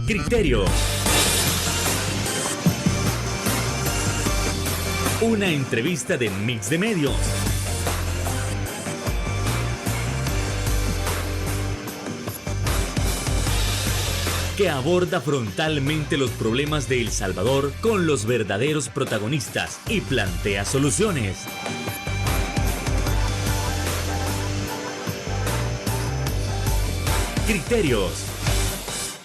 Criterio. Una entrevista de Mix de Medios. Que aborda frontalmente los problemas de El Salvador con los verdaderos protagonistas y plantea soluciones. Criterios.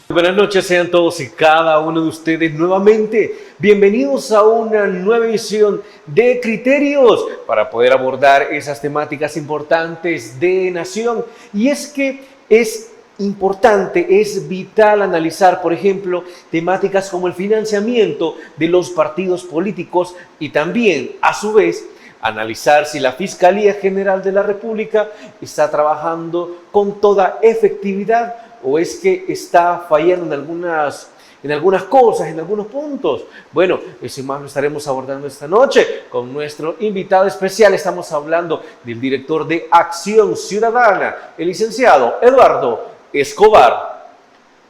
Buenas noches, sean todos y cada uno de ustedes nuevamente bienvenidos a una nueva edición de Criterios para poder abordar esas temáticas importantes de nación. Y es que es importante, es vital analizar, por ejemplo, temáticas como el financiamiento de los partidos políticos y también, a su vez, analizar si la Fiscalía General de la República está trabajando con toda efectividad o es que está fallando en algunas cosas, en algunos puntos. Bueno, eso y más lo estaremos abordando esta noche con nuestro invitado especial. Estamos hablando del director de Acción Ciudadana, el licenciado Eduardo Escobar.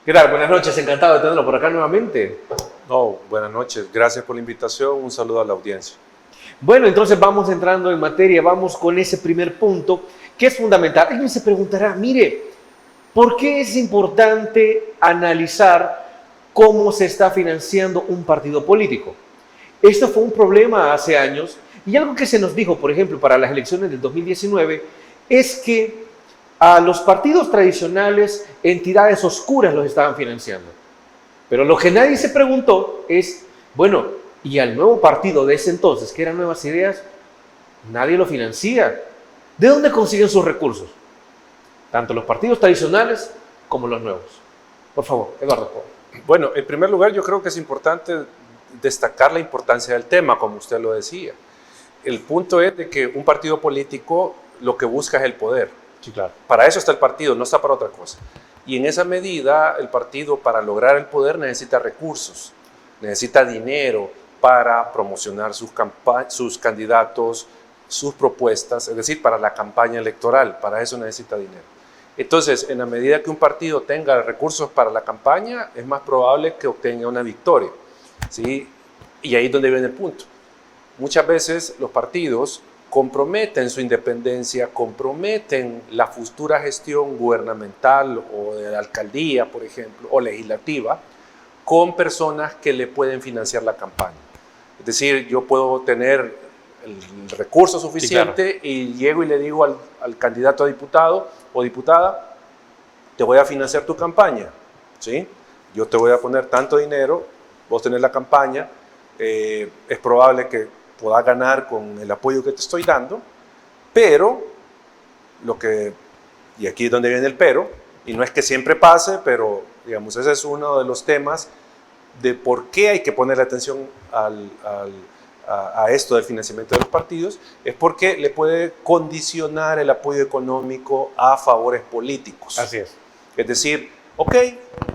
¿Qué tal? Buenas noches, encantado de tenerlo por acá nuevamente. Buenas noches, gracias por la invitación, un saludo a la audiencia. Bueno, entonces vamos entrando en materia, vamos con ese primer punto que es fundamental. Alguien se preguntará, mire, ¿por qué es importante analizar cómo se está financiando un partido político? Esto fue un problema hace años y algo que se nos dijo, por ejemplo, para las elecciones del 2019, es que a los partidos tradicionales, entidades oscuras los estaban financiando. Pero lo que nadie se preguntó es, bueno, y al nuevo partido de ese entonces, que eran Nuevas Ideas, nadie lo financia. ¿De dónde consiguen sus recursos? Tanto los partidos tradicionales como los nuevos. Por favor, Eduardo. Bueno, en primer lugar, yo creo que es importante destacar la importancia del tema, como usted lo decía. El punto es de que un partido político lo que busca es el poder. Sí, claro. Para eso está el partido, no está para otra cosa. Y en esa medida, el partido, para lograr el poder, necesita recursos, necesita dinero para promocionar sus candidatos, sus propuestas, es decir, para la campaña electoral. Para eso necesita dinero. Entonces, en la medida que un partido tenga recursos para la campaña, es más probable que obtenga una victoria, ¿sí? Y ahí es donde viene el punto. Muchas veces los partidos comprometen su independencia, comprometen la futura gestión gubernamental o de la alcaldía, por ejemplo, o legislativa, con personas que le pueden financiar la campaña. Es decir, yo puedo tener el recurso suficiente, sí, claro, y llego y le digo al candidato a diputado o diputada, te voy a financiar tu campaña, ¿sí? Yo te voy a poner tanto dinero, vos tenés la campaña, es probable que puedas ganar con el apoyo que te estoy dando, pero y aquí es donde viene el pero, y no es que siempre pase, pero digamos, ese es uno de los temas de por qué hay que poner atención a esto del financiamiento de los partidos, es porque le puede condicionar el apoyo económico a favores políticos. Así es. Es decir, ok,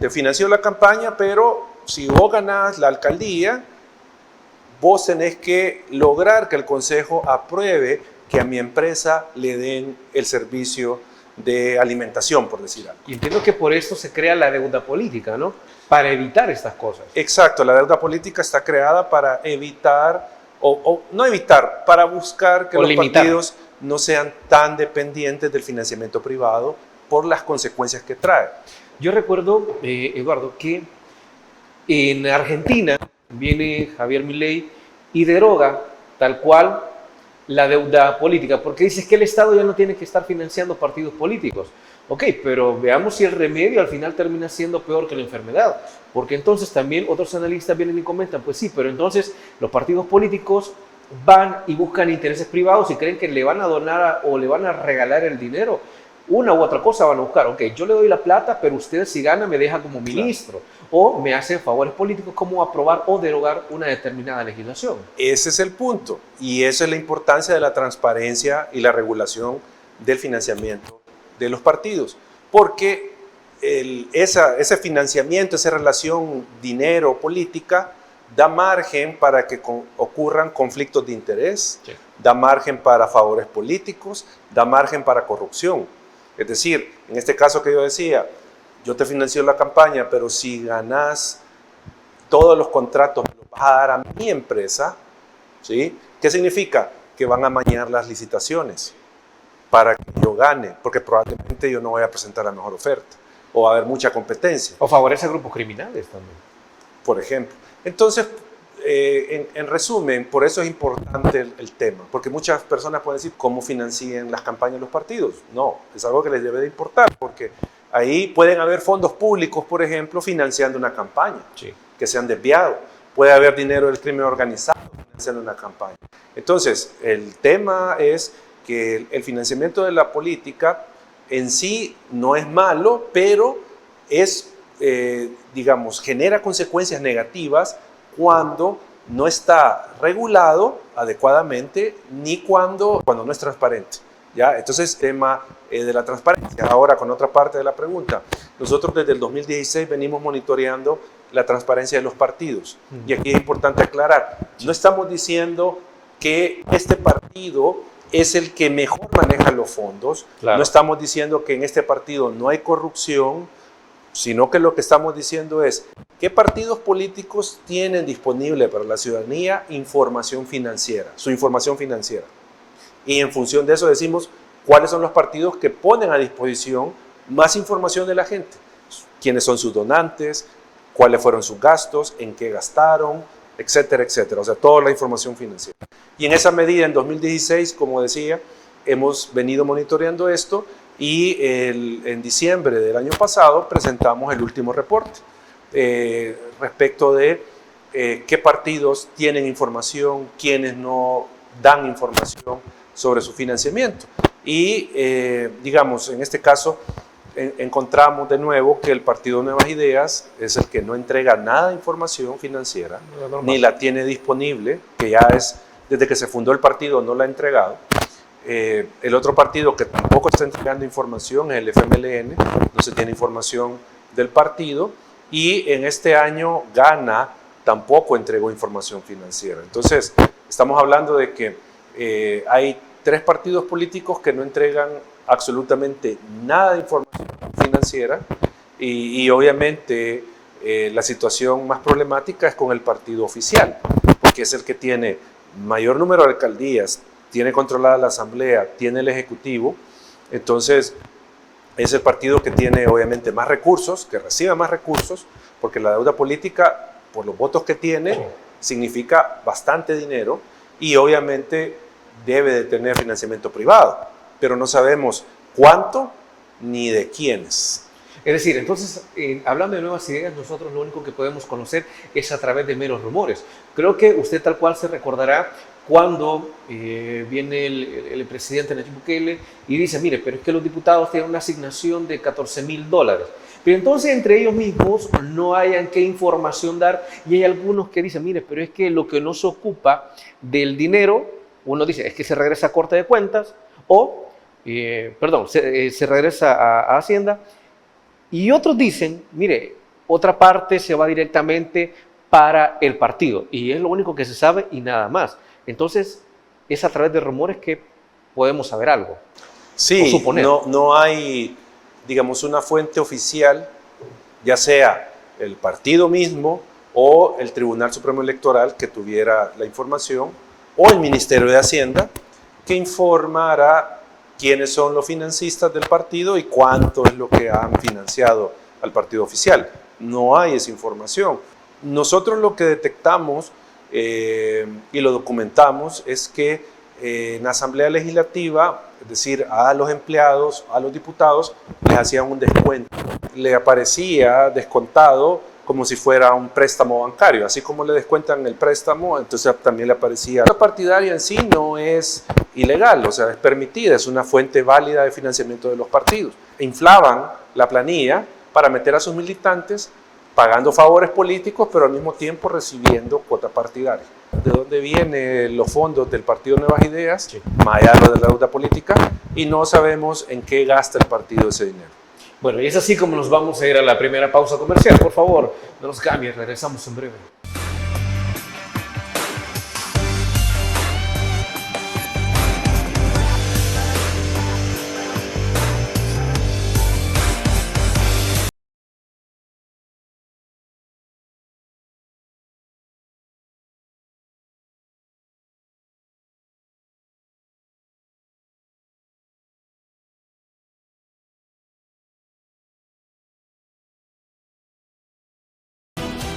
te financió la campaña, pero si vos ganás la alcaldía, vos tenés que lograr que el consejo apruebe que a mi empresa le den el servicio de alimentación, por decir algo. Y entiendo que por esto se crea la deuda política, ¿no? Para evitar estas cosas. Exacto, la deuda política está creada para evitar, o no evitar, para buscar que los partidos no sean tan dependientes del financiamiento privado por las consecuencias que trae. Yo recuerdo, Eduardo, que en Argentina viene Javier Milei y deroga tal cual la deuda política, porque dice que el Estado ya no tiene que estar financiando partidos políticos. Ok, pero veamos si el remedio al final termina siendo peor que la enfermedad, porque entonces también otros analistas vienen y comentan, pues sí, pero entonces los partidos políticos van y buscan intereses privados y creen que le van a donar o le van a regalar el dinero. Una u otra cosa van a buscar, ok, yo le doy la plata, pero usted si gana me deja como ministro, claro, o me hace favores políticos como aprobar o derogar una determinada legislación. Ese es el punto, y esa es la importancia de la transparencia y la regulación del financiamiento de los partidos, porque ese financiamiento, esa relación dinero-política da margen para que ocurran conflictos de interés, sí, da margen para favores políticos, da margen para corrupción. Es decir, en este caso que yo decía, yo te financio la campaña, pero si ganas todos los contratos me los vas a dar a mi empresa, ¿sí? ¿Qué significa? Que van a amañar las licitaciones para que yo gane, porque probablemente yo no voy a presentar la mejor oferta, o va a haber mucha competencia. O favorece a grupos criminales también. Por ejemplo. Entonces, en resumen, por eso es importante el tema, porque muchas personas pueden decir, ¿cómo financian las campañas los partidos? No, es algo que les debe de importar, porque ahí pueden haber fondos públicos, por ejemplo, financiando una campaña, Sí. que se han desviado. Puede haber dinero del crimen organizado financiando una campaña. Entonces, el tema es que el financiamiento de la política en sí no es malo, pero es, digamos, genera consecuencias negativas cuando no está regulado adecuadamente ni cuando no es transparente. ¿Ya? Entonces, tema de la transparencia. Ahora, con otra parte de la pregunta, nosotros desde el 2016 venimos monitoreando la transparencia de los partidos. Y aquí es importante aclarar, no estamos diciendo que este partido es el que mejor maneja los fondos, Claro. no estamos diciendo que en este partido no hay corrupción, sino que lo que estamos diciendo es qué partidos políticos tienen disponible para la ciudadanía información financiera, su información financiera. Y en función de eso decimos cuáles son los partidos que ponen a disposición más información de la gente, quiénes son sus donantes, cuáles fueron sus gastos, en qué gastaron, etcétera, etcétera. O sea, toda la información financiera. Y en esa medida, en 2016, como decía, hemos venido monitoreando esto y en diciembre del año pasado presentamos el último reporte respecto de qué partidos tienen información, quiénes no dan información sobre su financiamiento. Y, digamos, en este caso, encontramos de nuevo que el Partido Nuevas Ideas es el que no entrega nada de información financiera, ni la tiene disponible, que ya es, desde que se fundó el partido no la ha entregado. El otro partido que tampoco está entregando información es el FMLN, no se tiene información del partido, y en este año Gana tampoco entregó información financiera. Entonces, estamos hablando de que hay 3 partidos políticos que no entregan absolutamente nada de información financiera y obviamente la situación más problemática es con el partido oficial, porque es el que tiene mayor número de alcaldías, tiene controlada la asamblea, tiene el ejecutivo, entonces es el partido que tiene obviamente más recursos, que recibe más recursos, porque la deuda política, por los votos que tiene, significa bastante dinero y obviamente debe de tener financiamiento privado, pero no sabemos cuánto ni de quiénes. Es decir, entonces, hablando de nuevas ideas, nosotros lo único que podemos conocer es a través de meros rumores. Creo que usted tal cual se recordará cuando viene el presidente Nayib Bukele y dice, mire, pero es que los diputados tienen una asignación de $14,000. Pero entonces entre ellos mismos no hayan qué información dar y hay algunos que dicen, mire, pero es que lo que no se ocupa del dinero, uno dice, es que se regresa a Corte de Cuentas o, se regresa a Hacienda. Y otros dicen, mire, otra parte se va directamente para el partido y es lo único que se sabe y nada más. Entonces, es a través de rumores que podemos saber algo. Sí, o suponer. No hay, digamos, una fuente oficial, ya sea el partido mismo o el Tribunal Supremo Electoral que tuviera la información o el Ministerio de Hacienda que informara quiénes son los financistas del partido y cuánto es lo que han financiado al partido oficial. No hay esa información. Nosotros lo que detectamos y lo documentamos es que en la Asamblea Legislativa, es decir, a los empleados, a los diputados, les hacían un descuento. Le aparecía descontado como si fuera un préstamo bancario, así como le descuentan el préstamo, entonces también le aparecía. La partidaria en sí no es ilegal, o sea, es permitida, es una fuente válida de financiamiento de los partidos. Inflaban la planilla para meter a sus militantes, pagando favores políticos, pero al mismo tiempo recibiendo cuota partidaria. ¿De dónde vienen los fondos del Partido Nuevas Ideas? Sí. Más allá de la deuda política, y no sabemos en qué gasta el partido ese dinero. Bueno, y es así como nos vamos a ir a la primera pausa comercial. Por favor, no nos cambien, regresamos en breve.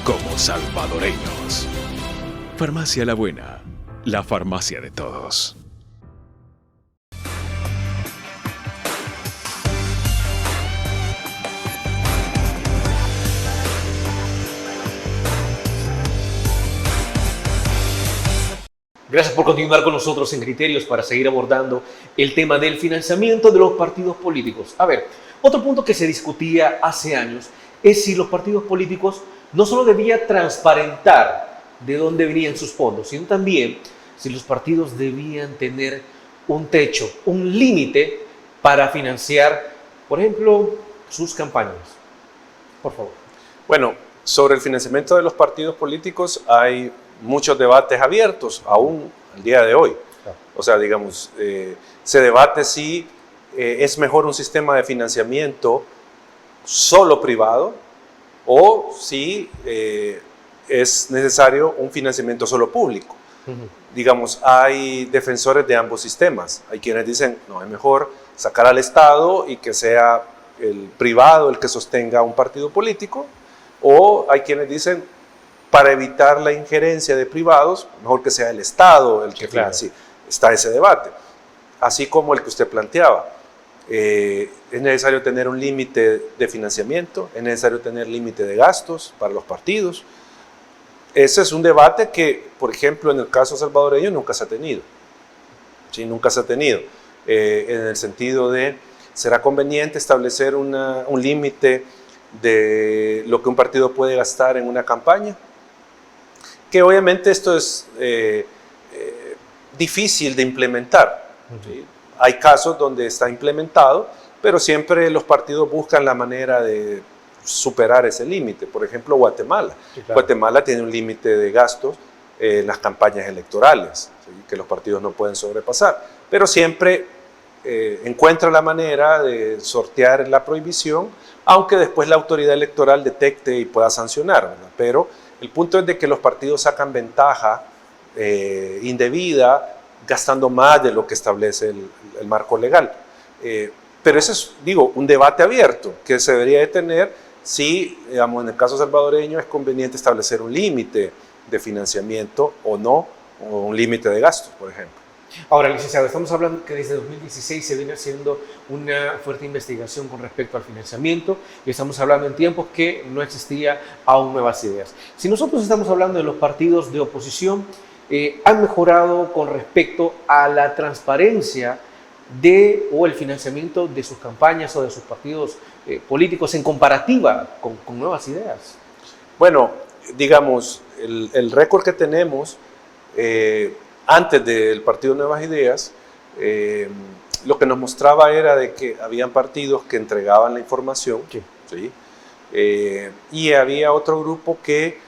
como salvadoreños. Farmacia La Buena, la farmacia de todos. Gracias por continuar con nosotros en Criterios para seguir abordando el tema del financiamiento de los partidos políticos. A ver, otro punto que se discutía hace años es si los partidos políticos no solo debían transparentar de dónde venían sus fondos, sino también si los partidos debían tener un techo, un límite para financiar, por ejemplo, sus campañas. Por favor. Bueno, sobre el financiamiento de los partidos políticos hay muchos debates abiertos, aún al día de hoy. O sea, digamos, se debate si es mejor un sistema de financiamiento solo privado o si es necesario un financiamiento solo público. Digamos, hay defensores de ambos sistemas. Hay quienes dicen, no, es mejor sacar al Estado y que sea el privado el que sostenga un partido político, o hay quienes dicen, para evitar la injerencia de privados, mejor que sea el Estado el que financie. Está ese debate. Así como el que usted planteaba. Es necesario tener un límite de financiamiento, es necesario tener límite de gastos para los partidos. Ese es un debate que, por ejemplo, en el caso salvadoreño nunca se ha tenido. Sí, nunca se ha tenido. En el sentido de, ¿será conveniente establecer un límite de lo que un partido puede gastar en una campaña? Que obviamente esto es difícil de implementar. ¿Sí? Hay casos donde está implementado, pero siempre los partidos buscan la manera de superar ese límite. Por ejemplo, Guatemala. Sí, claro. Guatemala tiene un límite de gastos en las campañas electorales, ¿sí? Que los partidos no pueden sobrepasar, pero siempre encuentra la manera de sortear la prohibición, aunque después la autoridad electoral detecte y pueda sancionar, ¿verdad? Pero el punto es de que los partidos sacan ventaja indebida gastando más de lo que establece el marco legal. Pero ese es, digo, un debate abierto que se debería de tener si, digamos, en el caso salvadoreño es conveniente establecer un límite de financiamiento o no, o un límite de gastos, por ejemplo. Ahora, licenciado, estamos hablando que desde 2016 se viene haciendo una fuerte investigación con respecto al financiamiento y estamos hablando en tiempos que no existía aún nuevas ideas. Si nosotros estamos hablando de los partidos de oposición, han mejorado con respecto a la transparencia o el financiamiento de sus campañas o de sus partidos políticos en comparativa con nuevas ideas. Bueno, digamos, el récord que tenemos antes del partido Nuevas Ideas, lo que nos mostraba era de que habían partidos que entregaban la información, sí. ¿Sí? Y había otro grupo que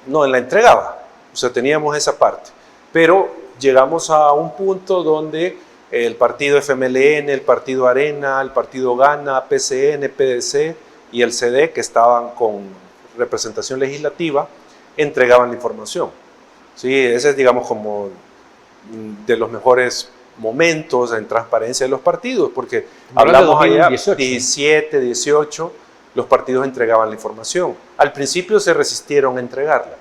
no la entregaba. O sea, teníamos esa parte. Pero llegamos a un punto donde el partido FMLN, el partido Arena, el partido Gana, PCN, PDC y el CD, que estaban con representación legislativa, entregaban la información. ¿Sí? Ese es, digamos, como de los mejores momentos en transparencia de los partidos, porque hablamos allá 17, 18, los partidos entregaban la información. Al principio se resistieron a entregarla.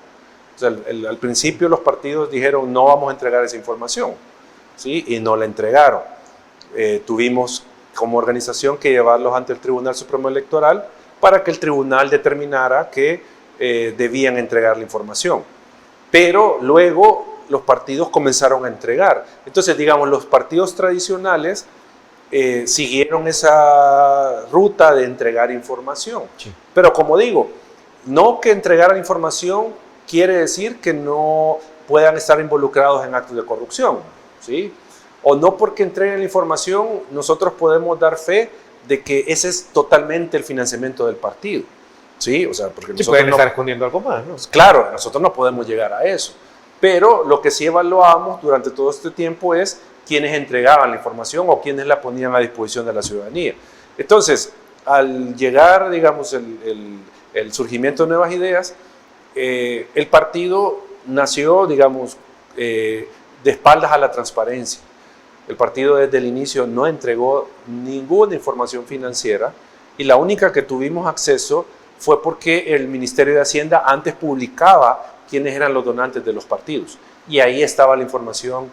O sea, al principio los partidos dijeron no vamos a entregar esa información, ¿sí? Y no la entregaron. Tuvimos como organización que llevarlos ante el Tribunal Supremo Electoral para que el tribunal determinara que debían entregar la información. Pero luego los partidos comenzaron a entregar. Entonces, digamos, los partidos tradicionales siguieron esa ruta de entregar información. Sí. Pero como digo, no que entregaran información quiere decir que no puedan estar involucrados en actos de corrupción, ¿sí? O no porque entreguen la información nosotros podemos dar fe de que ese es totalmente el financiamiento del partido, ¿sí? O sea, porque nosotros pueden estar escondiendo algo más, ¿no? Claro, nosotros no podemos llegar a eso. Pero lo que sí evaluamos durante todo este tiempo es quiénes entregaban la información o quiénes la ponían a disposición de la ciudadanía. Entonces, al llegar, digamos, el surgimiento de Nuevas Ideas, el partido nació, digamos, de espaldas a la transparencia. El partido desde el inicio no entregó ninguna información financiera y la única que tuvimos acceso fue porque el Ministerio de Hacienda antes publicaba quiénes eran los donantes de los partidos. Y ahí estaba la información,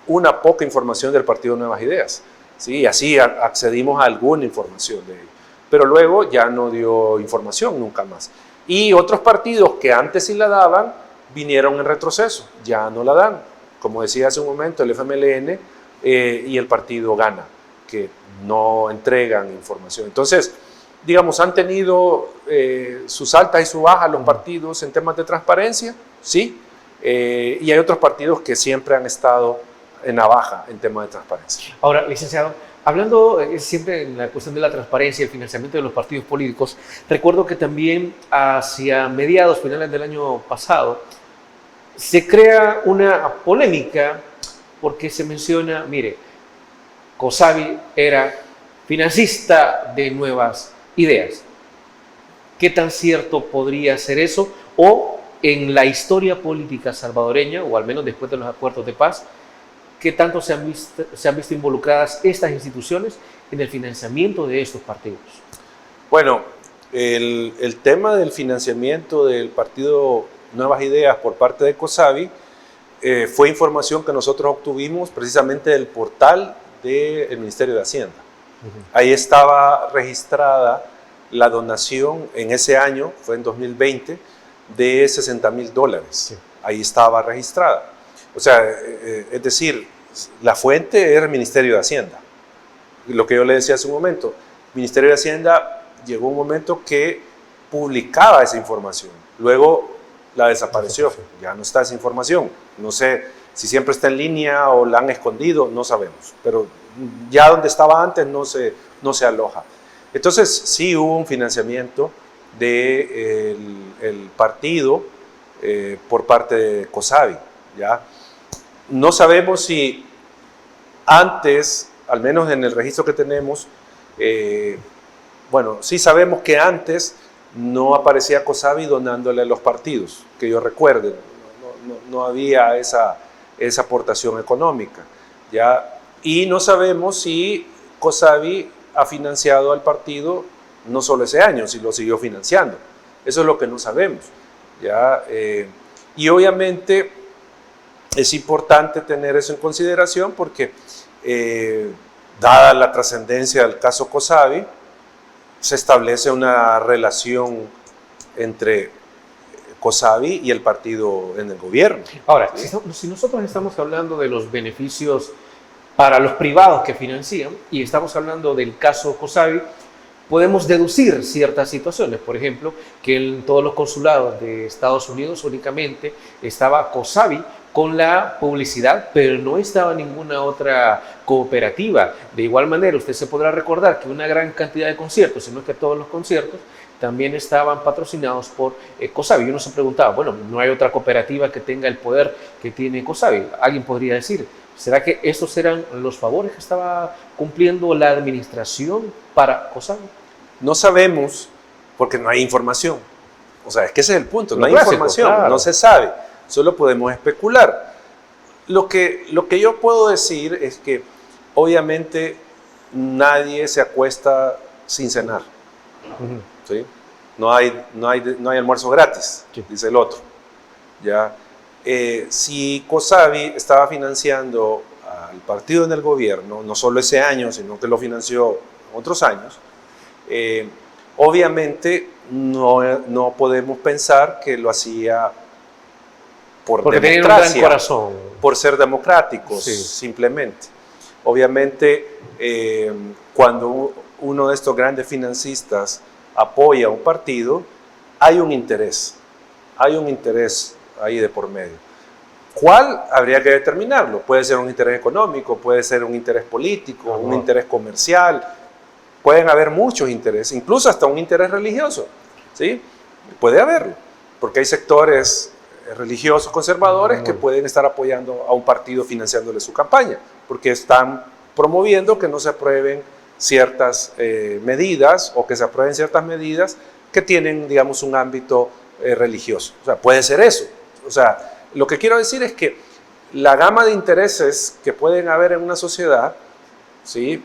una poca información del Partido Nuevas Ideas. ¿Sí? Y así accedimos a alguna información de ello. Pero luego ya no dio información nunca más. Y otros partidos que antes sí la daban, vinieron en retroceso, ya no la dan. Como decía hace un momento, el FMLN y el partido Gana, que no entregan información. Entonces, digamos, han tenido sus altas y sus bajas los partidos en temas de transparencia, sí, y hay otros partidos que siempre han estado en la baja en temas de transparencia. Ahora, licenciado, hablando siempre en la cuestión de la transparencia y el financiamiento de los partidos políticos, recuerdo que también hacia mediados, finales del año pasado, se crea una polémica porque se menciona, mire, COSAVI era financista de Nuevas Ideas. ¿Qué tan cierto podría ser eso? O en la historia política salvadoreña, o al menos después de los acuerdos de paz, ¿qué tanto se han visto involucradas estas instituciones en el financiamiento de estos partidos? Bueno, el tema del financiamiento del partido Nuevas Ideas por parte de COSAVI fue información que nosotros obtuvimos precisamente del portal del Ministerio de Hacienda. Ahí estaba registrada la donación en ese año, fue en 2020, de $60,000. Sí. Ahí estaba registrada. O sea, es decir, la fuente era el Ministerio de Hacienda. Lo que yo le decía hace un momento, el Ministerio de Hacienda llegó un momento que publicaba esa información. Luego la desapareció, ya no está esa información. No sé si siempre está en línea o la han escondido, no sabemos. Pero ya donde estaba antes no se aloja. Entonces sí hubo un financiamiento del partido por parte de COSAVI, ¿ya? No sabemos si antes, al menos en el registro que tenemos, bueno, sí sabemos que antes no aparecía COSAVI donándole a los partidos, que yo recuerde, no había esa aportación económica, ¿ya? Y no sabemos si COSAVI ha financiado al partido no solo ese año, si lo siguió financiando. Eso es lo que no sabemos, ¿ya? Y obviamente es importante tener eso en consideración porque, dada la trascendencia del caso COSAVI, se establece una relación entre COSAVI y el partido en el gobierno. Ahora, ¿sí? Si nosotros estamos hablando de los beneficios para los privados que financian y estamos hablando del caso COSAVI, podemos deducir ciertas situaciones. Por ejemplo, que en todos los consulados de Estados Unidos únicamente estaba COSAVI con la publicidad, pero no estaba ninguna otra cooperativa. De igual manera, usted se podrá recordar que una gran cantidad de conciertos, si no es que todos los conciertos, también estaban patrocinados por COSAVI. Y uno se preguntaba, bueno, no hay otra cooperativa que tenga el poder que tiene COSAVI. Alguien podría decir, ¿será que estos eran los favores que estaba cumpliendo la administración para COSAVI? No sabemos porque no hay información. O sea, es que ese es el punto, no hay información, claro. No se sabe, solo podemos especular. Lo que yo puedo decir es que obviamente nadie se acuesta sin cenar. ¿Sí? No hay almuerzo gratis, sí. Dice el otro. ¿Ya? Si COSAVI estaba financiando al partido en el gobierno, no solo ese año, sino que lo financió otros años, obviamente no podemos pensar que lo hacía porque tenía un gran corazón, por ser democráticos, sí. Simplemente. Obviamente, cuando uno de estos grandes financistas apoya a un partido, hay un interés ahí de por medio. ¿Cuál? Habría que determinarlo. Puede ser un interés económico, puede ser un interés político, un interés comercial. Pueden haber muchos intereses, incluso hasta un interés religioso, ¿sí? Puede haberlo, porque hay sectores religiosos conservadores que pueden estar apoyando a un partido financiándole su campaña, porque están promoviendo que no se aprueben ciertas medidas o que se aprueben ciertas medidas que tienen, digamos, un ámbito religioso. O sea, puede ser eso. O sea, lo que quiero decir es que la gama de intereses que pueden haber en una sociedad, ¿sí?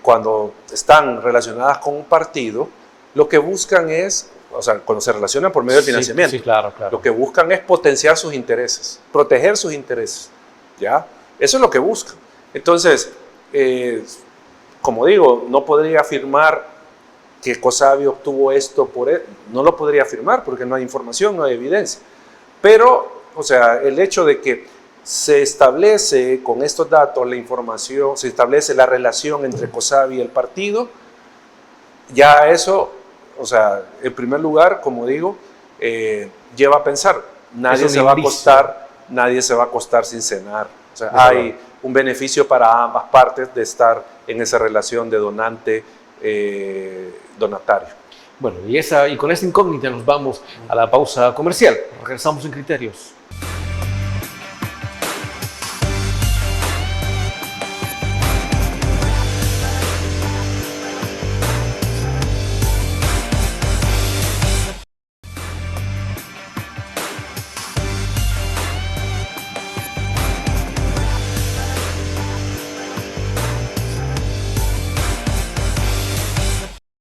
Cuando están relacionadas con un partido, lo que buscan es, o sea, cuando se relacionan por medio del financiamiento, Sí, claro. lo que buscan es potenciar sus intereses, proteger sus intereses, ¿ya? Eso es lo que buscan. Entonces, como digo, no podría afirmar que COSABI obtuvo esto no lo podría afirmar porque no hay información, no hay evidencia. Pero, o sea, el hecho de que se establece con estos datos la información, se establece la relación entre COSABI y el partido, ya eso, o sea, en primer lugar, como digo, lleva a pensar, nadie se va a acostar sin cenar. O sea, hay un beneficio para ambas partes de estar en esa relación de donante-donatario. Bueno, y con esta incógnita nos vamos a la pausa comercial. Regresamos en Criterios.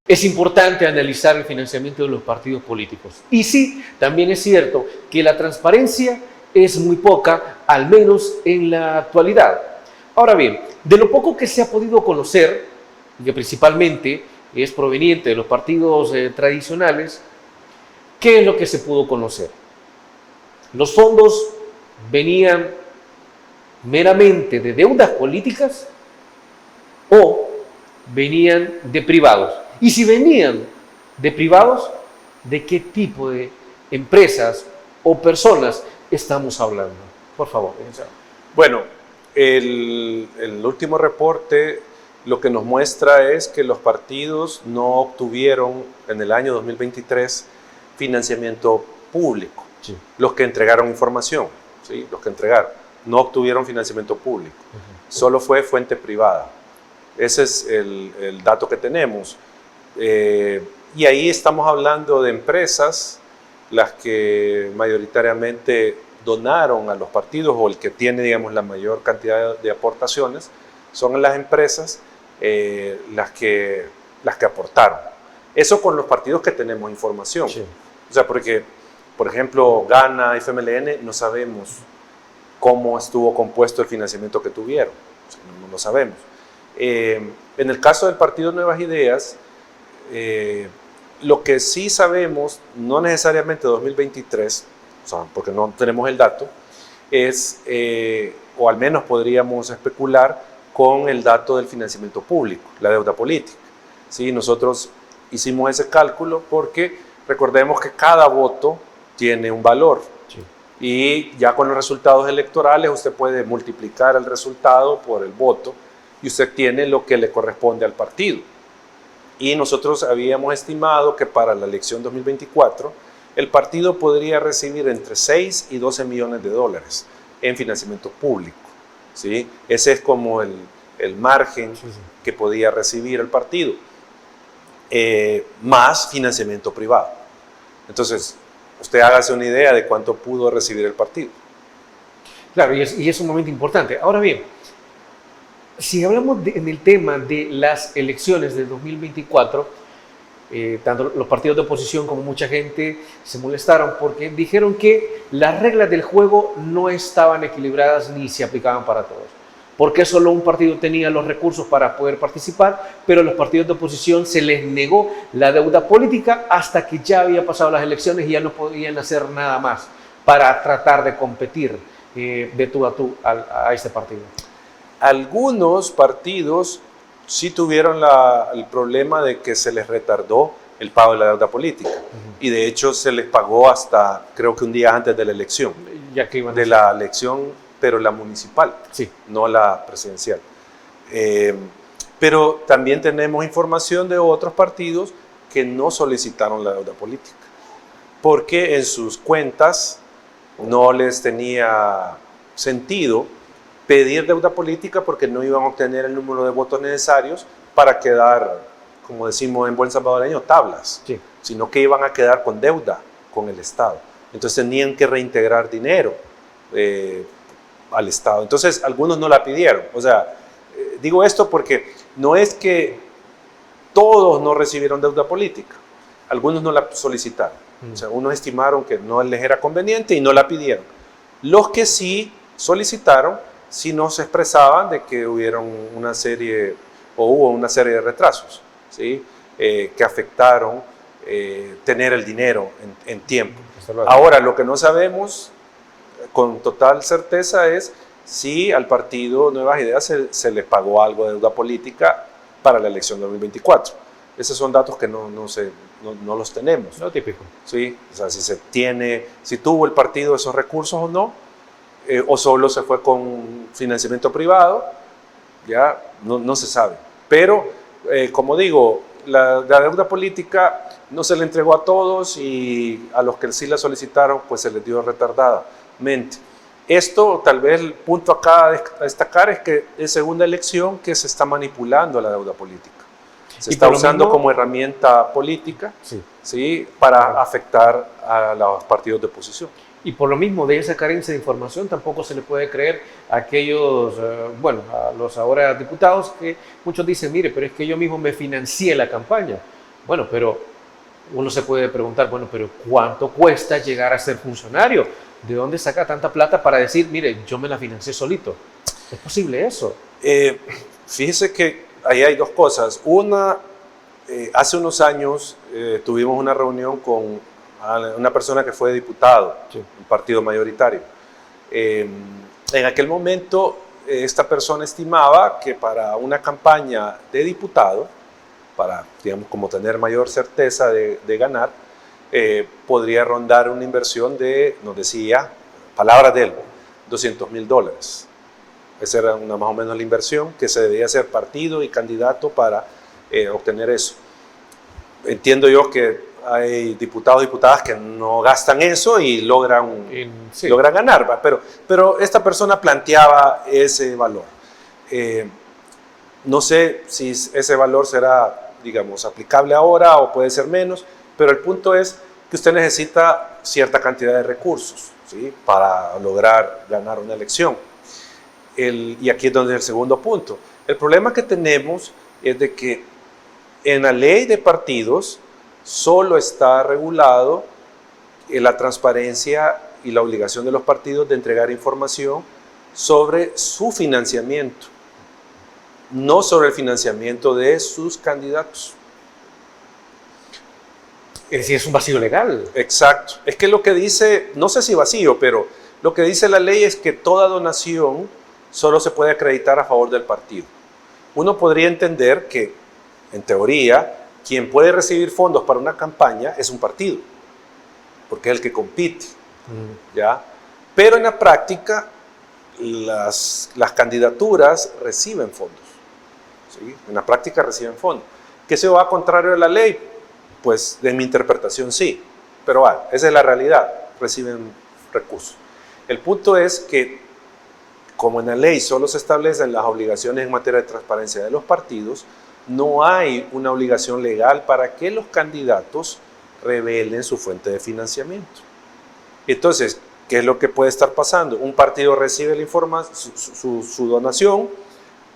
Es importante analizar el financiamiento de los partidos políticos. Y sí, también es cierto que la transparencia es muy poca, al menos en la actualidad. Ahora bien, de lo poco que se ha podido conocer, y que principalmente es proveniente de los partidos tradicionales, ¿qué es lo que se pudo conocer? Los fondos venían meramente de deudas políticas o venían de privados. Y si venían de privados, ¿de qué tipo de empresas o personas estamos hablando? Por favor. Bueno, el último reporte lo que nos muestra es que los partidos no obtuvieron en el año 2023 financiamiento público. Sí. Los que entregaron información, ¿sí? Los que entregaron, no obtuvieron financiamiento público. Solo fue fuente privada. Ese es el dato que tenemos. Y ahí estamos hablando de empresas, las que mayoritariamente donaron a los partidos, o el que tiene, digamos, la mayor cantidad de aportaciones, son las empresas las que aportaron. Eso con los partidos que tenemos información. Sí. O sea, porque, por ejemplo, Gana, FMLN, no sabemos cómo estuvo compuesto el financiamiento que tuvieron. O sea, no lo sabemos. En el caso del Partido Nuevas Ideas, lo que sí sabemos, no necesariamente 2023, o sea, porque no tenemos el dato, es, o al menos podríamos especular con el dato del financiamiento público, la deuda política. ¿Sí? Nosotros hicimos ese cálculo porque recordemos que cada voto tiene un valor. Sí. Y ya con los resultados electorales usted puede multiplicar el resultado por el voto y usted tiene lo que le corresponde al partido. Y nosotros habíamos estimado que para la elección 2024 el partido podría recibir entre 6 y 12 millones de dólares en financiamiento público. ¿Sí? Ese es como el margen que podía recibir el partido, más financiamiento privado. Entonces, usted hágase una idea de cuánto pudo recibir el partido. Claro, y es un momento importante. Ahora bien, si hablamos en el tema de las elecciones de 2024, tanto los partidos de oposición como mucha gente se molestaron porque dijeron que las reglas del juego no estaban equilibradas ni se aplicaban para todos. Porque solo un partido tenía los recursos para poder participar, pero a los partidos de oposición se les negó la deuda política hasta que ya había pasado las elecciones y ya no podían hacer nada más para tratar de competir de tú a tú a este partido. Algunos partidos sí tuvieron el problema de que se les retardó el pago de la deuda política. Y de hecho se les pagó hasta, creo que un día antes de la elección. Ya que iban de la elección, pero la municipal, sí, no la presidencial. Pero también tenemos información de otros partidos que no solicitaron la deuda política, porque en sus cuentas no les tenía sentido pedir deuda política porque no iban a obtener el número de votos necesarios para quedar, como decimos en buen salvadoreño, tablas, sí, sino que iban a quedar con deuda con el Estado. Entonces tenían que reintegrar dinero al Estado. Entonces algunos no la pidieron. O sea, digo esto porque no es que todos no recibieron deuda política, algunos no la solicitaron. O sea, unos estimaron que no les era conveniente y no la pidieron. Los que sí solicitaron, sí nos expresaban de que hubieron una serie, o hubo una serie de retrasos, ¿sí? Que afectaron tener el dinero en tiempo. Ahora, lo que no sabemos con total certeza es si al partido Nuevas Ideas se le pagó algo de deuda política para la elección de 2024. Esos son datos que no los tenemos. Lo típico. ¿Sí? O sea, si tuvo el partido esos recursos o no, o solo se fue con financiamiento privado, ya no se sabe. Pero, como digo, la deuda política no se le entregó a todos y a los que sí la solicitaron, pues se les dio retardadamente. Esto, tal vez el punto acá a destacar es que es segunda elección que se está manipulando la deuda política. Se está usando como herramienta política, ¿sí? Para afectar a los partidos de oposición. Y por lo mismo, de esa carencia de información, tampoco se le puede creer a aquellos, a los ahora diputados, que muchos dicen, mire, pero es que yo mismo me financié la campaña. Bueno, pero uno se puede preguntar, bueno, pero ¿cuánto cuesta llegar a ser funcionario? ¿De dónde saca tanta plata para decir, mire, yo me la financié solito? ¿Es posible eso? Fíjese que ahí hay dos cosas. Una, hace unos años tuvimos una reunión con una persona que fue diputado, un partido mayoritario. En aquel momento, esta persona estimaba que para una campaña de diputado, para, digamos, como tener mayor certeza de ganar, podría rondar una inversión de, nos decía, palabras de él, $200,000. Esa era más o menos la inversión que se debía hacer partido y candidato para obtener eso. Entiendo yo que hay diputados y diputadas que no gastan eso y logran ganar, ¿va? Pero esta persona planteaba ese valor. No sé si ese valor será, digamos, aplicable ahora o puede ser menos, pero el punto es que usted necesita cierta cantidad de recursos, ¿sí? Para lograr ganar una elección. Y aquí es donde es el segundo punto. El problema que tenemos es de que en la ley de partidos solo está regulado la transparencia y la obligación de los partidos de entregar información sobre su financiamiento, no sobre el financiamiento de sus candidatos. Es decir, es un vacío legal. Exacto. Es que lo que dice, no sé si vacío, pero lo que dice la ley es que toda donación solo se puede acreditar a favor del partido. Uno podría entender que, en teoría, quien puede recibir fondos para una campaña es un partido, porque es el que compite, ¿ya? Pero en la práctica, las candidaturas reciben fondos, ¿sí? En la práctica reciben fondos. ¿Que se va contrario a la ley? Pues, de mi interpretación, sí, pero esa es la realidad, reciben recursos. El punto es que, como en la ley solo se establecen las obligaciones en materia de transparencia de los partidos, no hay una obligación legal para que los candidatos revelen su fuente de financiamiento. Entonces, ¿qué es lo que puede estar pasando? Un partido recibe su donación,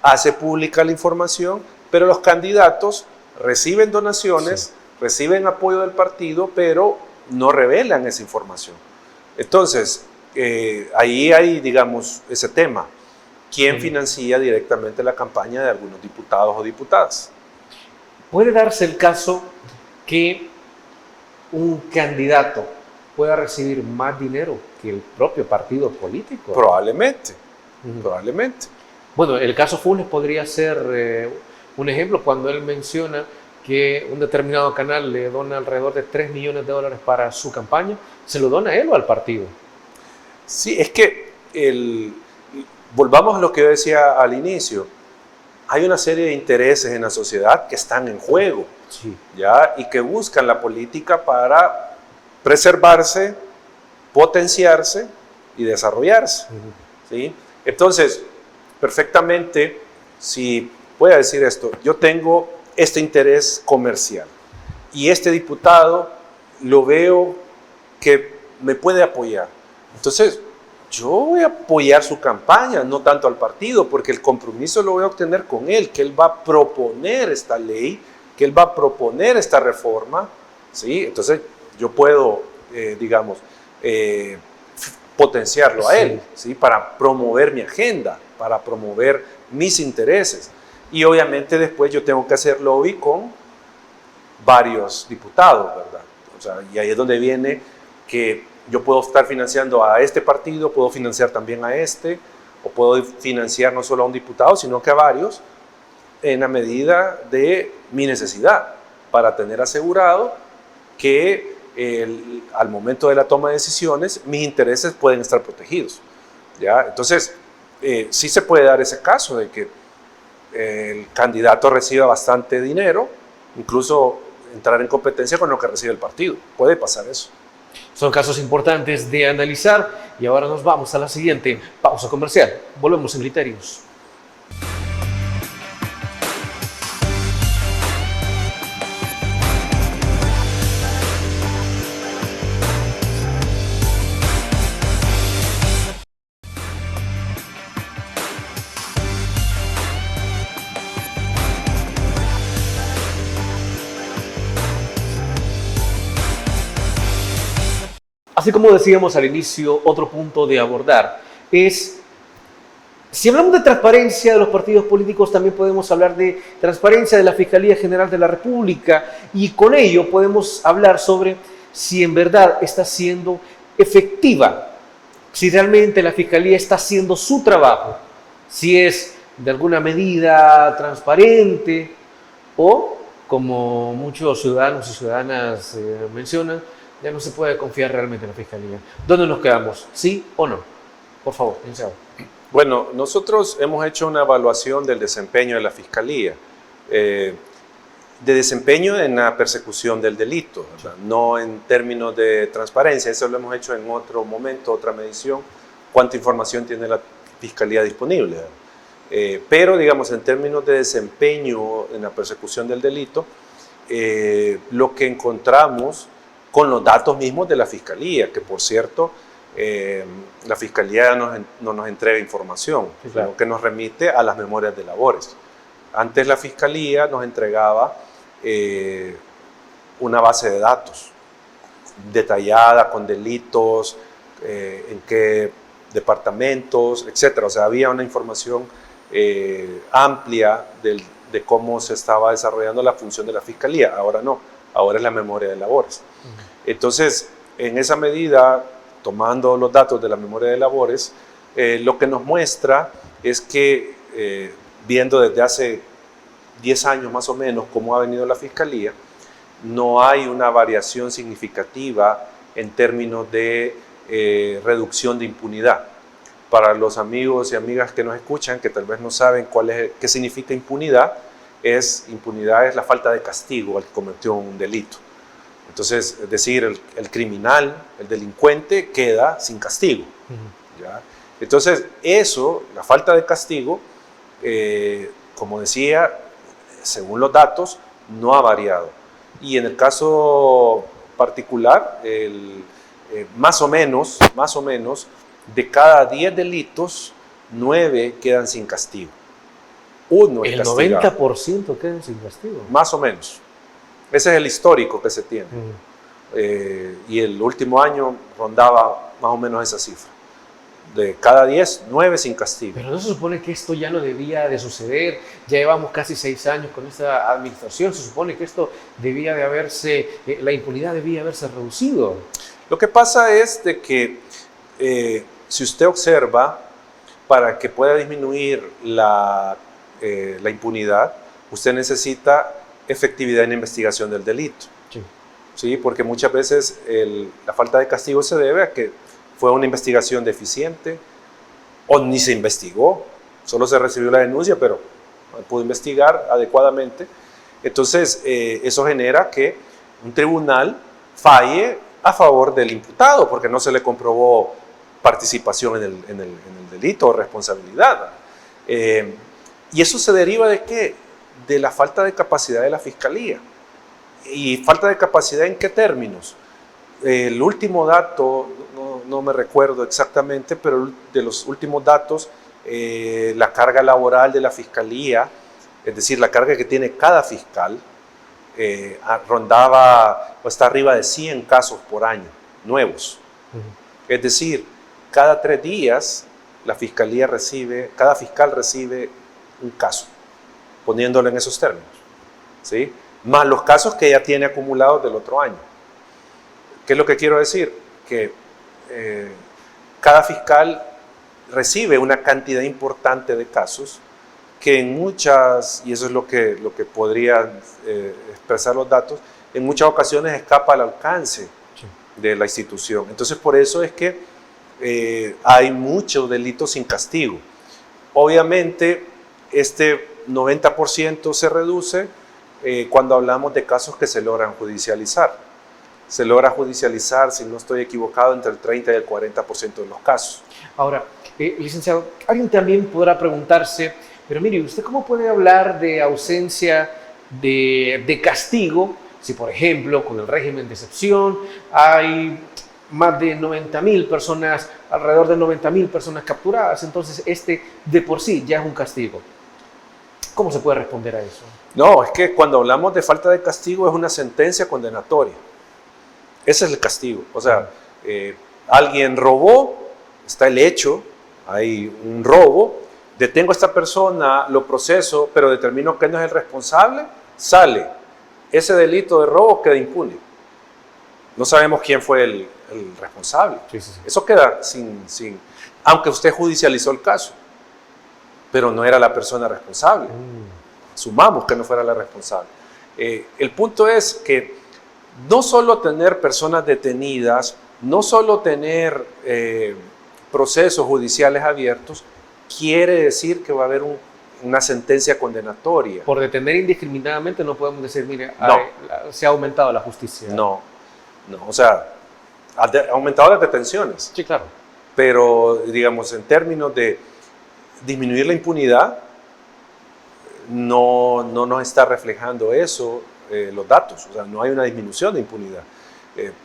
hace pública la información, pero los candidatos reciben donaciones, reciben apoyo del partido, pero no revelan esa información. Entonces, ahí hay, digamos, ese tema. ¿Quién financia directamente la campaña de algunos diputados o diputadas? ¿Puede darse el caso que un candidato pueda recibir más dinero que el propio partido político? Probablemente, probablemente. Bueno, el caso Funes podría ser un ejemplo cuando él menciona que un determinado canal le dona alrededor de $3 millones para su campaña. ¿Se lo dona a él o al partido? Sí, es que volvamos a lo que yo decía al inicio. Hay una serie de intereses en la sociedad que están en juego, ¿ya? Y que buscan la política para preservarse, potenciarse y desarrollarse, ¿sí? Entonces, perfectamente, si voy a decir esto, yo tengo este interés comercial y este diputado lo veo que me puede apoyar. Entonces, yo voy a apoyar su campaña, no tanto al partido, porque el compromiso lo voy a obtener con él, que él va a proponer esta ley, que él va a proponer esta reforma, ¿sí? Entonces yo puedo, digamos, potenciarlo a él, ¿sí? Para promover mi agenda, para promover mis intereses. Y obviamente después yo tengo que hacer lobby con varios diputados, ¿verdad? O sea, y ahí es donde viene que yo puedo estar financiando a este partido, puedo financiar también a este, o puedo financiar no solo a un diputado, sino que a varios, en la medida de mi necesidad, para tener asegurado que al momento de la toma de decisiones, mis intereses pueden estar protegidos, ¿ya? Entonces, sí se puede dar ese caso de que el candidato reciba bastante dinero, incluso entrar en competencia con lo que recibe el partido. Puede pasar eso. Son casos importantes de analizar y ahora nos vamos a la siguiente pausa comercial. Volvemos en Criterios. Así como decíamos al inicio, otro punto de abordar es, si hablamos de transparencia de los partidos políticos, también podemos hablar de transparencia de la Fiscalía General de la República, y con ello podemos hablar sobre si en verdad está siendo efectiva, si realmente la Fiscalía está haciendo su trabajo, si es de alguna medida transparente o, como muchos ciudadanos y ciudadanas mencionan, ya no se puede confiar realmente en la Fiscalía. ¿Dónde nos quedamos? ¿Sí o no? Por favor, licenciado. Bueno, nosotros hemos hecho una evaluación del desempeño de la Fiscalía, de desempeño en la persecución del delito, ¿verdad? No en términos de transparencia. Eso lo hemos hecho en otro momento, otra medición, cuánta información tiene la Fiscalía disponible. Pero, digamos, en términos de desempeño en la persecución del delito, lo que encontramos con los datos mismos de la Fiscalía, que por cierto, la Fiscalía no nos entrega información, sí, claro, sino que nos remite a las memorias de labores. Antes la Fiscalía nos entregaba una base de datos detallada con delitos, en qué departamentos, etc. O sea, había una información amplia de cómo se estaba desarrollando la función de la Fiscalía. Ahora no, ahora es la memoria de labores. Entonces, en esa medida, tomando los datos de la memoria de labores, lo que nos muestra es que, viendo desde hace 10 años más o menos cómo ha venido la Fiscalía, no hay una variación significativa en términos de reducción de impunidad. Para los amigos y amigas que nos escuchan, que tal vez no saben qué significa impunidad es la falta de castigo al que cometió un delito. Entonces, es decir, el criminal, el delincuente, queda sin castigo. ¿Ya? Entonces, la falta de castigo, como decía, según los datos, no ha variado. Y en el caso particular, más o menos, de cada 10 delitos, 9 quedan sin castigo. Uno es castigado. El 90% quedan sin castigo. Más o menos. Ese es el histórico que se tiene. Y el último año rondaba más o menos esa cifra. De cada 10, 9 sin castigo. Pero no se supone que esto ya no debía de suceder. Ya llevamos casi 6 años con esta administración. Se supone que esto debía de haberse, la impunidad debía haberse reducido. Lo que pasa es de que si usted observa, para que pueda disminuir la impunidad, usted necesita efectividad en la investigación del delito. Sí. ¿Sí? Porque muchas veces la falta de castigo se debe a que fue una investigación deficiente o ni se investigó, solo se recibió la denuncia, pero no pudo investigar adecuadamente. Entonces, eso genera que un tribunal falle a favor del imputado, porque no se le comprobó participación en el delito o responsabilidad. Y eso se deriva ¿de qué? De la falta de capacidad de la Fiscalía. ¿Y falta de capacidad en qué términos? El último dato, no me recuerdo exactamente, pero de los últimos datos, la carga laboral de la Fiscalía, es decir, la carga que tiene cada fiscal, rondaba o está arriba de 100 casos por año, nuevos. Es decir, cada 3 días cada fiscal recibe un caso, poniéndolo en esos términos, ¿sí? Más los casos que ya tiene acumulados del otro año. ¿Qué es lo que quiero decir? Que cada fiscal recibe una cantidad importante de casos que en muchas, y eso es lo que podrían expresar los datos, en muchas ocasiones escapa al alcance de la institución. Entonces, por eso es que hay muchos delitos sin castigo. Obviamente, este 90% se reduce cuando hablamos de casos que se logran judicializar. Se logra judicializar, si no estoy equivocado, entre el 30 y el 40% de los casos. Ahora, licenciado, alguien también podrá preguntarse, pero mire, ¿usted cómo puede hablar de ausencia de castigo si, por ejemplo, con el régimen de excepción hay más de 90,000 personas, alrededor de 90,000 personas capturadas? Entonces, de por sí ya es un castigo. ¿Cómo se puede responder a eso? No, es que cuando hablamos de falta de castigo es una sentencia condenatoria. Ese es el castigo. O sea, alguien robó, está el hecho, hay un robo, detengo a esta persona, lo proceso, pero determino que no es el responsable, sale. Ese delito de robo queda impune. No sabemos quién fue el responsable. Sí. Eso queda sin, aunque usted judicializó el caso, pero no era la persona responsable. Sumamos que no fuera la responsable. El punto es que no solo tener personas detenidas, no solo tener procesos judiciales abiertos, quiere decir que va a haber una sentencia condenatoria. Por detener indiscriminadamente no podemos decir, mire, no, se ha aumentado la justicia. No, o sea, ha aumentado las detenciones. Sí, claro. Pero, digamos, en términos de disminuir la impunidad, no nos está reflejando eso los datos. O sea, no hay una disminución de impunidad.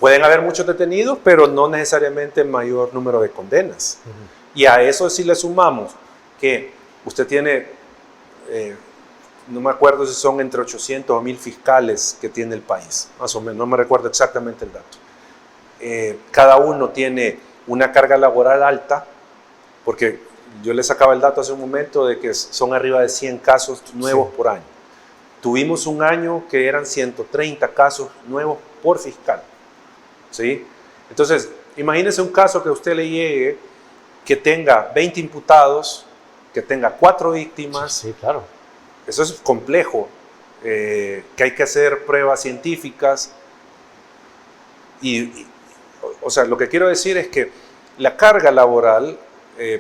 Pueden haber muchos detenidos, pero no necesariamente mayor número de condenas. Y a eso sí le sumamos que usted tiene, no me acuerdo si son entre 800 o 1,000 fiscales que tiene el país, más o menos, no me recuerdo exactamente el dato. Cada uno tiene una carga laboral alta, porque yo le sacaba el dato hace un momento de que son arriba de 100 casos nuevos por año. Tuvimos un año que eran 130 casos nuevos por fiscal. ¿Sí? Entonces, imagínese un caso que a usted le llegue que tenga 20 imputados, que tenga 4 víctimas. Sí, claro. Eso es complejo, que hay que hacer pruebas científicas. O sea, lo que quiero decir es que la carga laboral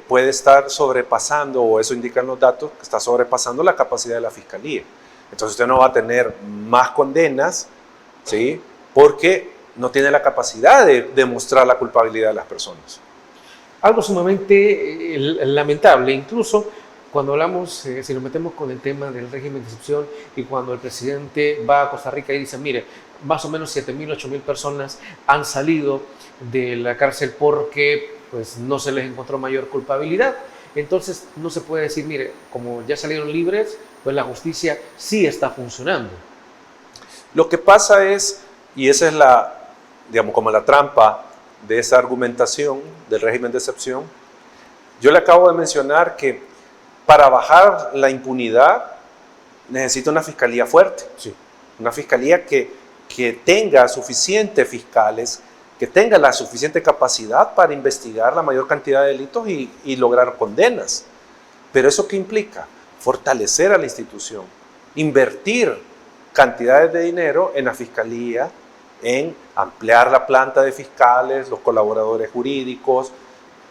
puede estar sobrepasando, o eso indican los datos, que está sobrepasando la capacidad de la fiscalía. Entonces usted no va a tener más condenas, ¿sí? Porque no tiene la capacidad de demostrar la culpabilidad de las personas. Algo sumamente lamentable, incluso cuando hablamos, si nos metemos con el tema del régimen de excepción y cuando el presidente va a Costa Rica y dice, mire, más o menos 7,000, 8,000 personas han salido de la cárcel porque pues, no se les encontró mayor culpabilidad. Entonces no se puede decir, mire, como ya salieron libres, pues la justicia sí está funcionando. Lo que pasa es, y esa es digamos, como la trampa de esa argumentación del régimen de excepción, yo le acabo de mencionar que para bajar la impunidad necesita una fiscalía fuerte, sí. Una fiscalía que tenga suficientes fiscales, que tenga la suficiente capacidad para investigar la mayor cantidad de delitos y lograr condenas. Pero ¿eso qué implica? Fortalecer a la institución, invertir cantidades de dinero en la fiscalía, en ampliar la planta de fiscales, los colaboradores jurídicos,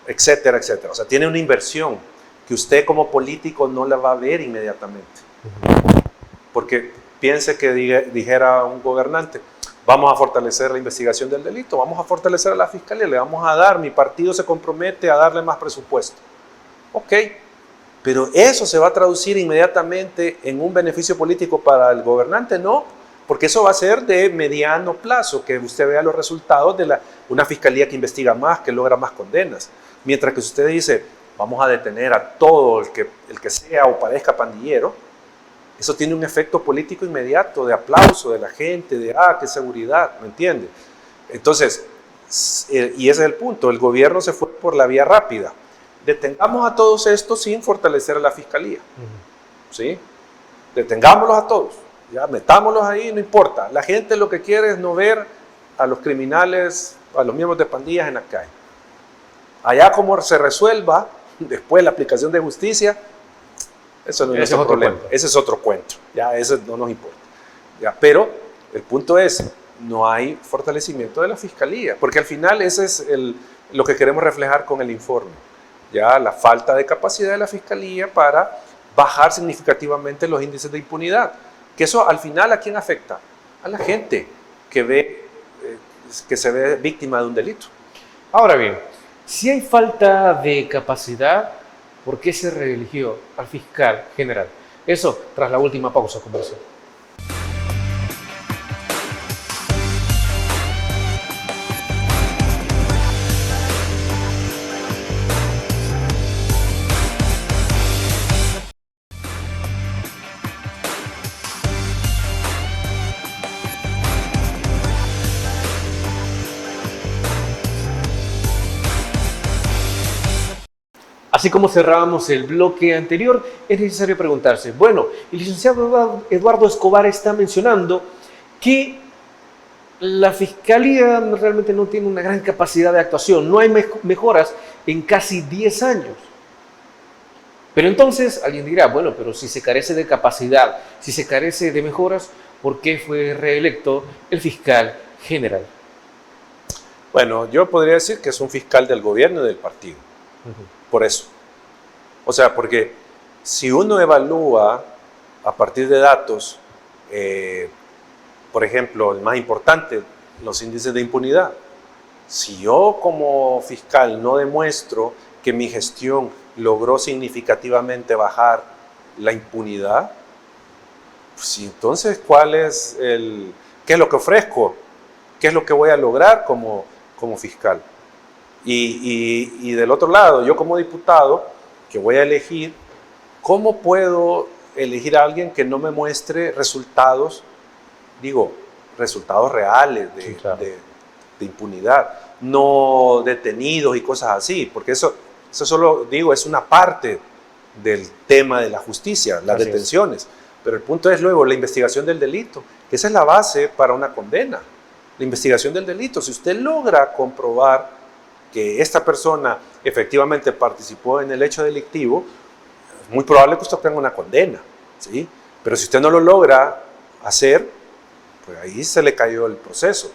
etcétera, etcétera. O sea, tiene una inversión que usted como político no la va a ver inmediatamente. Porque piense que dijera un gobernante, vamos a fortalecer la investigación del delito, vamos a fortalecer a la fiscalía, le vamos a dar, mi partido se compromete a darle más presupuesto. Ok, pero eso se va a traducir inmediatamente en un beneficio político para el gobernante, no, porque eso va a ser de mediano plazo, que usted vea los resultados de una fiscalía que investiga más, que logra más condenas. Mientras que si usted dice, vamos a detener a todo el que sea o parezca pandillero, eso tiene un efecto político inmediato, de aplauso de la gente, de qué seguridad, ¿me entiende? Entonces, y ese es el punto, el gobierno se fue por la vía rápida. Detengamos a todos estos sin fortalecer a la fiscalía, ¿sí? Detengámoslos a todos, ya metámoslos ahí, no importa. La gente lo que quiere es no ver a los criminales, a los miembros de pandillas en la calle. Allá como se resuelva después la aplicación de justicia, eso no es nuestro problema. Ese es otro cuento, ya ese no nos importa. Ya, pero el punto es, no hay fortalecimiento de la fiscalía, porque al final ese es lo que queremos reflejar con el informe. Ya la falta de capacidad de la fiscalía para bajar significativamente los índices de impunidad. Que eso al final, ¿a quién afecta? A la gente que se ve víctima de un delito. Ahora bien, si hay falta de capacidad, ¿por qué se reeligió al fiscal general? Eso tras la última pausa comercial. Así como cerrábamos el bloque anterior, es necesario preguntarse, bueno, el licenciado Eduardo Escobar está mencionando que la Fiscalía realmente no tiene una gran capacidad de actuación, no hay mejoras en casi 10 años. Pero entonces alguien dirá, bueno, pero si se carece de capacidad, si se carece de mejoras, ¿por qué fue reelecto el fiscal general? Bueno, yo podría decir que es un fiscal del gobierno y del partido. Por eso. O sea, porque si uno evalúa a partir de datos, por ejemplo, el más importante, los índices de impunidad. Si yo como fiscal no demuestro que mi gestión logró significativamente bajar la impunidad, pues entonces, ¿qué es lo que ofrezco? ¿Qué es lo que voy a lograr como fiscal? Y del otro lado, yo como diputado, que voy a elegir, ¿cómo puedo elegir a alguien que no me muestre resultados, resultados reales Sí, claro. de impunidad, no detenidos y cosas así? Porque eso solo, es una parte del tema de la justicia, las detenciones. Pero el punto es luego la investigación del delito, que esa es la base para una condena. La investigación del delito, si usted logra comprobar que esta persona efectivamente participó en el hecho delictivo, es muy probable que usted tenga una condena, ¿sí? Pero si usted no lo logra hacer, pues ahí se le cayó el proceso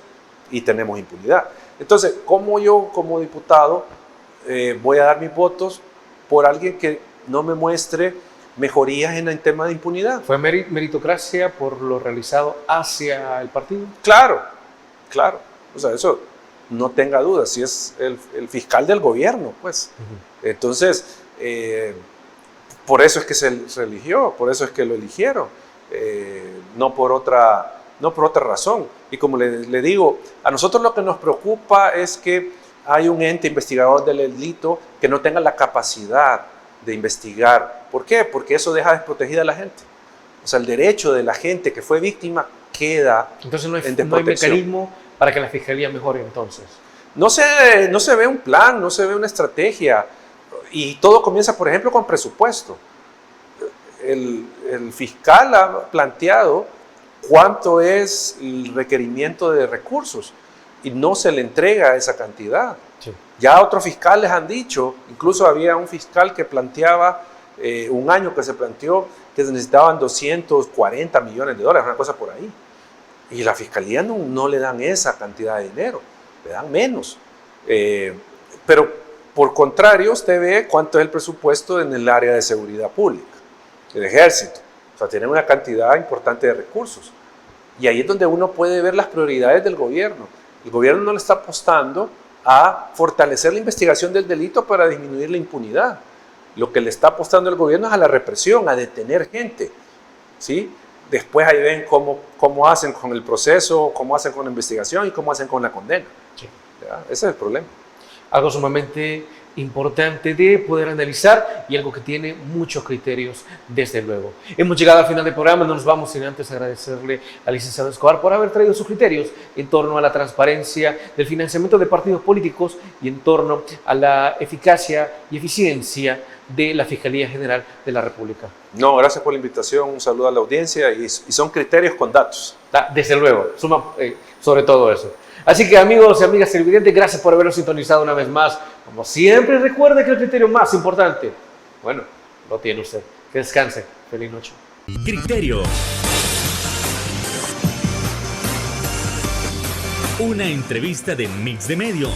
y tenemos impunidad. Entonces, ¿cómo yo como diputado voy a dar mis votos por alguien que no me muestre mejorías en el tema de impunidad? ¿Fue meritocracia por lo realizado hacia el partido? Claro. O sea, eso no tenga duda, si es el fiscal del gobierno, pues. Entonces, por eso es que se eligió, por eso es que lo eligieron, no por otra razón. Y como le digo, a nosotros lo que nos preocupa es que hay un ente investigador del delito que no tenga la capacidad de investigar. ¿Por qué? Porque eso deja desprotegida a la gente. O sea, el derecho de la gente que fue víctima queda Entonces no hay desprotección. mecanismo para que la fiscalía mejore entonces. No se ve un plan, no se ve una estrategia. Y todo comienza, por ejemplo, con presupuesto. El fiscal ha planteado cuánto es el requerimiento de recursos y no se le entrega esa cantidad. Sí. Ya otros fiscales han dicho, incluso había un fiscal que planteaba, un año que se planteó que se necesitaban 240 millones de dólares, una cosa por ahí. Y la fiscalía no le dan esa cantidad de dinero, le dan menos. Pero por contrario, usted ve cuánto es el presupuesto en el área de seguridad pública, el ejército. O sea, tienen una cantidad importante de recursos. Y ahí es donde uno puede ver las prioridades del gobierno. El gobierno no le está apostando a fortalecer la investigación del delito para disminuir la impunidad. Lo que le está apostando el gobierno es a la represión, a detener gente, ¿sí? Después ahí ven cómo hacen con el proceso, cómo hacen con la investigación y cómo hacen con la condena. Sí. ¿Ya? Ese es el problema. Algo sumamente importante de poder analizar y algo que tiene muchos criterios, desde luego. Hemos llegado al final del programa, no nos vamos sin antes agradecerle al licenciado Escobar por haber traído sus criterios en torno a la transparencia del financiamiento de partidos políticos y en torno a la eficacia y eficiencia de la Fiscalía General de la República. No, gracias por la invitación, un saludo a la audiencia y son criterios con datos. Desde luego, sobre todo eso. Así que amigos y amigas televidentes, gracias por habernos sintonizado una vez más. Como siempre, recuerde que el criterio más importante, bueno, lo tiene usted. Que descanse. Feliz noche. Criterio. Una entrevista de Mix de Medios.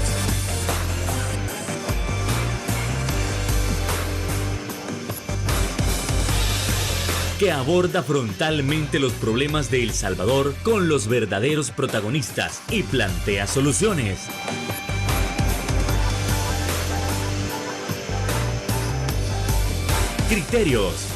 Que aborda frontalmente los problemas de El Salvador con los verdaderos protagonistas y plantea soluciones. Criterios.